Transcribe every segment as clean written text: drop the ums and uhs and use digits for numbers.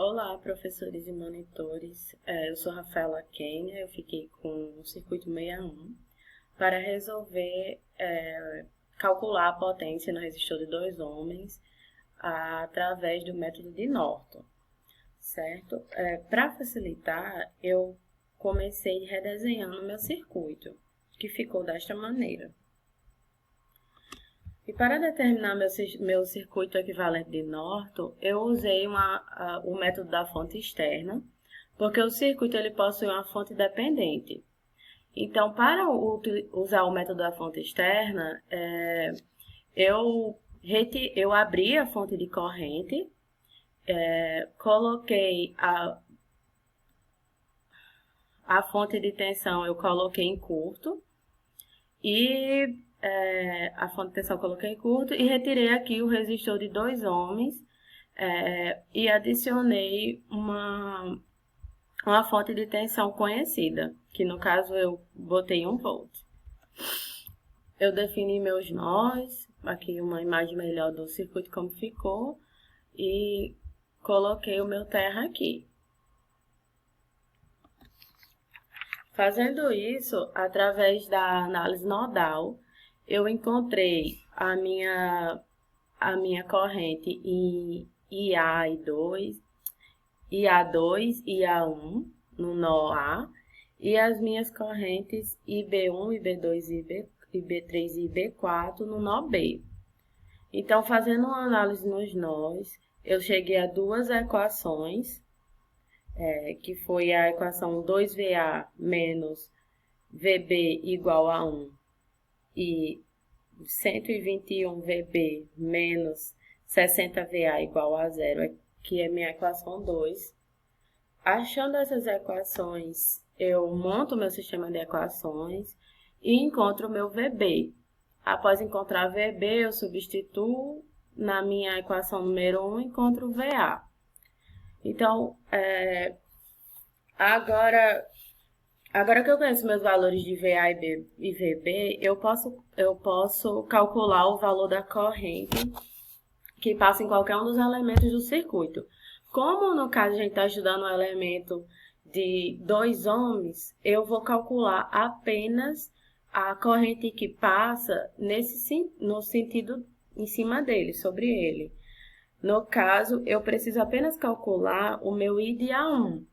Olá, professores e monitores. Eu sou Rafaela Kenha, eu fiquei com o circuito 61 para resolver calcular a potência no resistor de 2 ohms através do método de Norton, certo? Para facilitar, eu comecei redesenhando meu circuito, que ficou desta maneira. E para determinar meu circuito equivalente de Norton, eu usei o método da fonte externa, porque o circuito ele possui uma fonte dependente. Então, para usar o método da fonte externa, eu abri a fonte de corrente, coloquei a fonte de tensão, eu coloquei em curto, e a fonte de tensão eu coloquei em curto e retirei aqui o resistor de 2 ohms e adicionei uma fonte de tensão conhecida, que no caso eu botei 1 volt. Eu defini meus nós, aqui uma imagem melhor do circuito como ficou, e coloquei o meu terra aqui. Fazendo isso, através da análise nodal, eu encontrei a minha corrente em IA2, IA1 no nó A, e as minhas correntes IB1, IB2, IB3 e IB4 no nó B. Então, fazendo uma análise nos nós, eu cheguei a duas equações, que foi a equação 2VA menos VB igual a 1 e 121 VB menos 60 VA igual a 0, que é minha equação 2. Achando essas equações, eu monto meu sistema de equações e encontro o meu VB. Após encontrar VB, eu substituo na minha equação número 1 e encontro o VA. Então, agora que eu conheço meus valores de VA e VB, eu posso calcular o valor da corrente que passa em qualquer um dos elementos do circuito. Como no caso a gente está estudando um elemento de 2 ohms, eu vou calcular apenas a corrente que passa no sentido em cima dele, sobre ele. No caso, eu preciso apenas calcular o meu I de A1.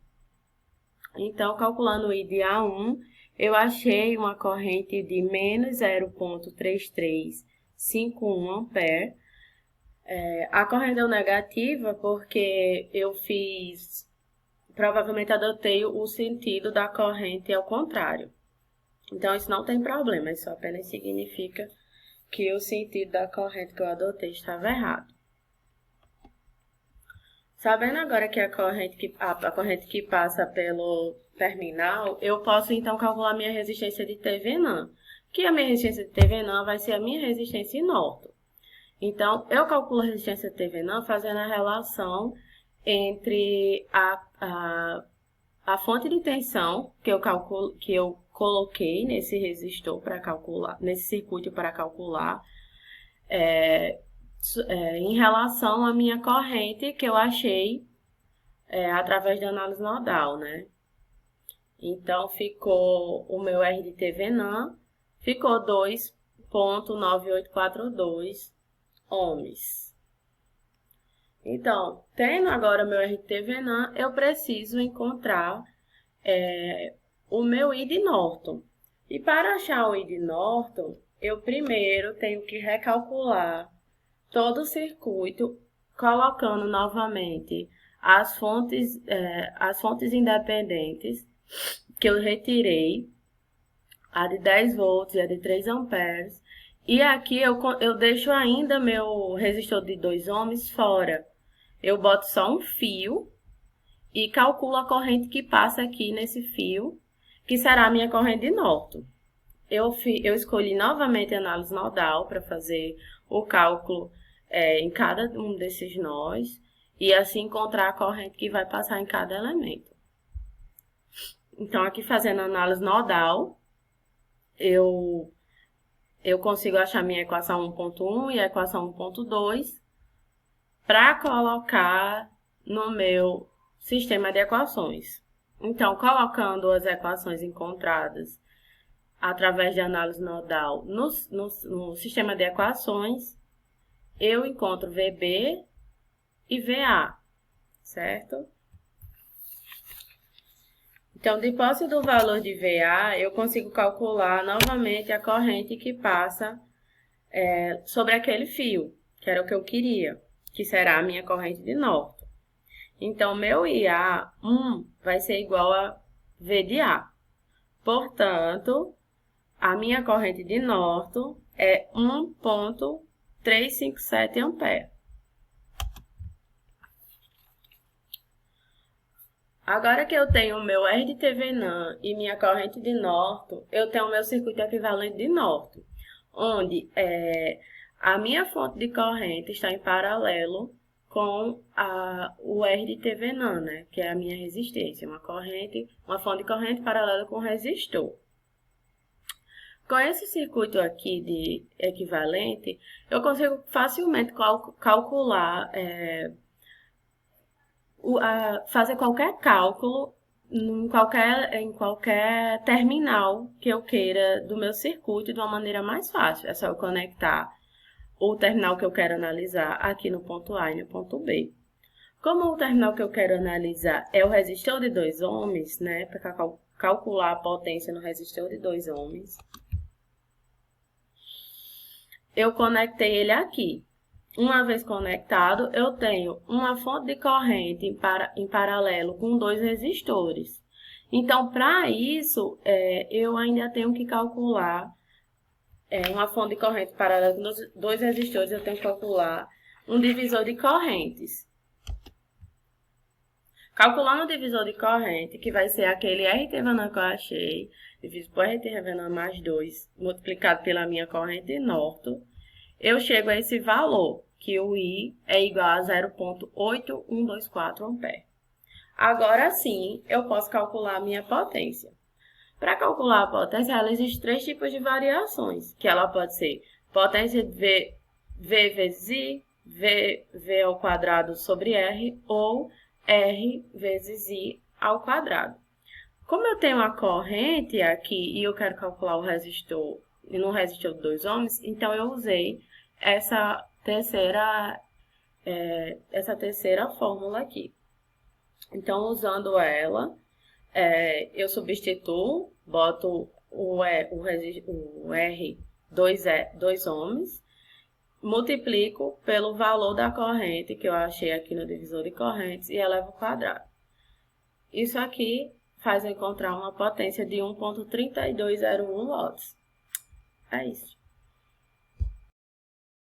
Então, calculando o I de A1, eu achei uma corrente de menos 0,3351 ampere. A corrente deu negativa porque provavelmente adotei o sentido da corrente ao contrário. Então, isso não tem problema, isso apenas significa que o sentido da corrente que eu adotei estava errado. Sabendo agora que a corrente que passa pelo terminal, eu posso então calcular minha resistência de Thevenin, que a minha resistência de Thevenin vai ser a minha resistência em Norton. Então, eu calculo a resistência de Thevenin fazendo a relação entre a fonte de tensão que eu coloquei nesse resistor para calcular, nesse circuito para calcular, em relação à minha corrente que eu achei através da análise nodal, né? Então, ficou o meu R de Thevenin, ficou 2,9842 ohms. Então, tendo agora meu R de Thevenin, eu preciso encontrar o meu I de Norton. E para achar o I de Norton, eu primeiro tenho que recalcular todo o circuito, colocando novamente as fontes independentes que eu retirei, a de 10 volts e a de 3 amperes. E aqui eu deixo ainda meu resistor de 2 ohms fora. Eu boto só um fio e calculo a corrente que passa aqui nesse fio, que será a minha corrente de Norton. Eu escolhi novamente a análise nodal para fazer o cálculo em cada um desses nós e assim encontrar a corrente que vai passar em cada elemento. Então, aqui fazendo a análise nodal, eu consigo achar minha equação 1.1 e a equação 1.2 para colocar no meu sistema de equações. Então, colocando as equações encontradas através de análise nodal no sistema de equações, eu encontro VB e VA, certo? Então, de posse do valor de VA, eu consigo calcular novamente a corrente que passa sobre aquele fio, que era o que eu queria, que será a minha corrente de norte. Então, meu IA 1 vai ser igual a V de A. Portanto, a minha corrente de norte é 1,357 ampere. Agora que eu tenho o meu R de Thevenin e minha corrente de norte, eu tenho o meu circuito equivalente de norte, onde a minha fonte de corrente está em paralelo com o R de Thevenin, né, que é a minha resistência, uma fonte de corrente paralela com resistor. Com esse circuito aqui de equivalente, eu consigo facilmente calcular, fazer qualquer cálculo em qualquer terminal que eu queira do meu circuito de uma maneira mais fácil. É só eu conectar o terminal que eu quero analisar aqui no ponto A e no ponto B. Como o terminal que eu quero analisar é o resistor de 2 ohms, né, para calcular a potência no resistor de 2 ohms, eu conectei ele aqui. Uma vez conectado, eu tenho uma fonte de corrente em paralelo com 2 resistores. Então, para isso, eu ainda tenho que calcular uma fonte de corrente paralela com 2 resistores, eu tenho que calcular um divisor de correntes. Calculando o divisor de corrente, que vai ser aquele R Thevenin que eu achei, dividido por R Thevenin mais 2, multiplicado pela minha corrente norte, eu chego a esse valor, que o I é igual a 0,8124 ampere. Agora sim, eu posso calcular a minha potência. Para calcular a potência, ela existe 3 tipos de variações, que ela pode ser potência de V vezes I, V ao quadrado sobre R, ou R vezes I ao quadrado. Como eu tenho a corrente aqui e eu quero calcular o resistor, e no resistor de 2 ohms, então eu usei essa terceira fórmula aqui. Então, usando ela, eu substituo, boto o R 2 ohms, multiplico pelo valor da corrente que eu achei aqui no divisor de correntes e elevo ao quadrado. Isso aqui faz eu encontrar uma potência de 1,3201 watts. É isso.